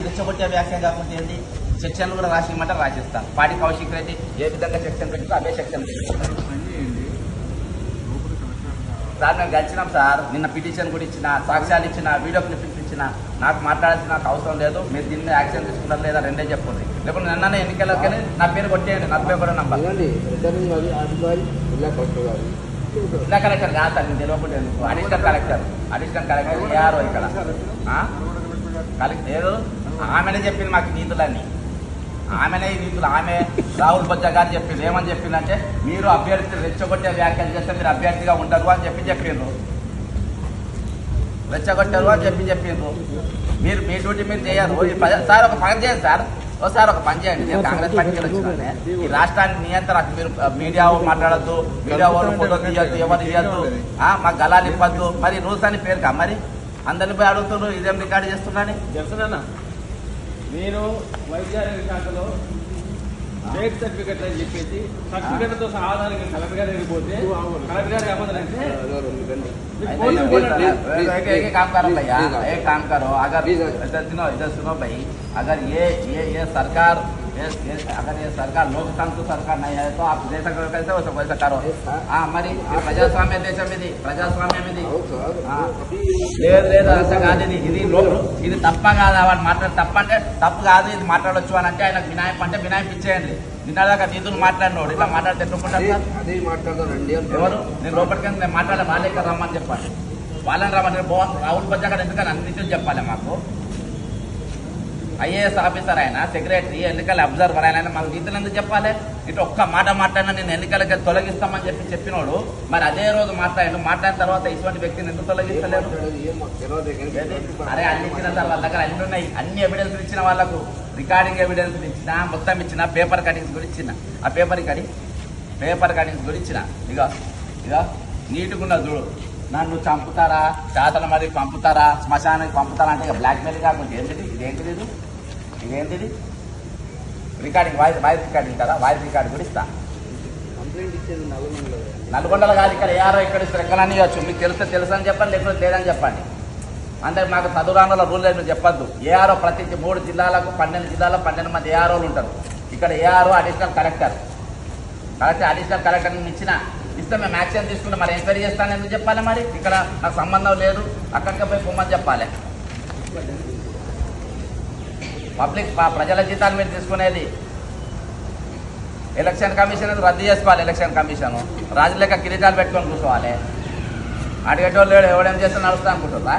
రెచ్చగొట్టే వ్యాఖ్య కాకుండా ఏంటి సెక్షన్లు కూడా రాసిమంటే రాసిస్తాను. పాడి కౌశిక్ రెడ్డి ఏ విధంగా సెక్షన్ పెట్టుకో అదే సెక్షన్ సార్ మేము గడిచినాం సార్. నిన్న పిటిషన్ కూడా ఇచ్చిన, సాక్ష్యాలు ఇచ్చిన, వీడియో క్లిప్పింగ్స్ ఇచ్చిన. నాకు మాట్లాడాల్సిన నాకు అవసరం లేదు. మీరు దీని మీద యాక్షన్ తీసుకున్నారు లేదా రెండే చెప్పండి. లేకపోతే నిన్న ఎన్నికలకి నా పేరు కొట్టేయండి. 41 నంబర్ జిల్లా కలెక్టర్ కాదు సార్. నేను తెలియకుండా ఎందుకు అడిషనల్ కలెక్టర్ ఏఆర్ఓ ఇక్కడ కలెక్టర్ లేదు. ఆమెనే చెప్పింది మాకు నీతులన్నీ. ఆమెనే ఈ నీతులు. ఆమె రాహుల్ బొజ్జా గారు చెప్పింది. ఏమని చెప్పిందంటే మీరు అభ్యర్థి రెచ్చగొట్టే వ్యాఖ్యలు చేస్తే మీరు అభ్యర్థిగా ఉండరు అని చెప్పిండ్రు. రెచ్చగొట్టారు అని చెప్పిండ్రు. మీరు మీ డ్యూటీ మీరు చేయరు. సార్ ఒక పని చేయండి సార్. ఒకసారి ఒక పని చేయండి. నేను కాంగ్రెస్ పార్టీకి వచ్చినానే ఈ రాష్ట్రానికి నియంత్రణ. మీరు మీడియా మాట్లాడద్దు, మీడియా వాళ్ళు ఫోటో తీయద్దు, ఎవరు తీయద్దు, మాకు గలాలు ఇవ్వద్దు. మరి రూల్స్ అని పేరుకా మరి అందరిని పోయి అడుగుతున్నారు ఇదేం రికార్డు చేస్తున్నాను చెప్తున్నా. నేను వైద్యారోగ్య శాఖలో డేట్ సర్టిఫికెట్ అని చెప్పేసి సర్టిఫికెట్తో ఆధారంగా కలెక్టర్ గారు వెళ్ళిపోతే కలెక్టర్ గారు ఏమంటారంటే काम करो भैया, एक काम करो. अगर इधर सुनो भाई, अगर ये सरकार अगर ये सरकार लोकतंत्र सरकार नहीं है तो आप जैसा करो कैसे वैसा करो. మరి ప్రజాస్వామ్య దేశం ఇది, ప్రజాస్వామ్యం ఇది. లేదు అంత కాదు. ఇది తప్ప కాదు. వాడు మాట్లాడి తప్పంటే తప్పు కాదు, ఇది మాట్లాడొచ్చు అని అంటే ఆయనకు వినాయకం అంటే వినాయకం ఇచ్చేయండి. నిన్నదాకా నీతులు మాట్లాడినోడు ఇట్లా మాట్లాడితే ఎట్టుకుంటారు. ఎవరు నేను లోపలికి నేను మాట్లాడే వాళ్ళే ఇక్కడ రమ్మని చెప్పాలి. వాళ్ళని రమ్మని రాహుల్ బొజ్జా గారు ఎందుకని అన్ని నీతులు చెప్పాలి మాకు. ఐఏఎస్ ఆఫీసర్ అయినా, సెక్రటరీ, ఎన్నికల అబ్జర్వర్ అయినా మాకు నీతులు ఎందుకు చెప్పాలి. ఇటు ఒక్క మాట మాట్లాడినా నేను ఎన్నికలకి తొలగిస్తామని చెప్పినోడు మరి అదే రోజు మాట్లాడిన తర్వాత ఇటువంటి వ్యక్తిని ఎందుకు తొలగిస్తలేరు. అరే అన్ని ఇచ్చిన సార్ వాళ్ళ దగ్గర అన్ని ఉన్నాయి. అన్ని ఎవిడెన్స్ ఇచ్చిన వాళ్ళకు రికార్డింగ్ ఎవిడెన్స్ ఇచ్చిన, మొత్తం ఇచ్చిన, పేపర్ కటింగ్స్ కూడా ఇచ్చిన. ఆ పేపర్ కటింగ్స్ కూడా ఇచ్చిన. ఇక నీటుకున్న చూడు. నన్ను చంపుతారా, చేతల మరి పంపుతారా, శ్మశానానికి పంపుతారా అంటే ఇక బ్లాక్మెయిల్ కాకుండా ఇదేంటిది రికార్డింగ్, వాయిస్ రికార్డింగ్ కదా. వాయిస్ రికార్డు కూడా ఇస్తా. నల్గొండలో కాదు, ఇక్కడ ఏఆర్ఓ ఇక్కడ ఇస్తారు. ఎక్కడని ఇవ్వచ్చు. మీకు తెలుసు అని చెప్పండి, లేకపోతే లేదని చెప్పండి. అంటే మాకు చదువురానుల రూల్ లేదు చెప్పొద్దు. ఏఆర్ఓ ప్రతి 3 జిల్లాలకు 12 జిల్లాలో 12 మంది ఏఆర్ఓలు ఉంటారు. ఇక్కడ ఏఆర్ఓ అడిషనల్ కలెక్టర్ ఇస్తే మేము యాక్షన్ తీసుకుంటాం. మరి ఎంక్వైరీ చేస్తాను ఎందుకు చెప్పాలి. మరి ఇక్కడ నాకు సంబంధం లేదు, అక్కడికి పోయి పొమ్మని చెప్పాలి. పబ్లిక్ ప్రజల జీతాలు మీరు తీసుకునేది. ఎలక్షన్ కమిషన్ రద్దు చేసుకోవాలి. ఎలక్షన్ కమిషన్ రాజులేక కిరీటాలు పెట్టుకొని కూర్చోవాలి. అడిగేటోళ్ళు ఎవడేం చేస్తే నడుస్తా అనుకుంటుందా.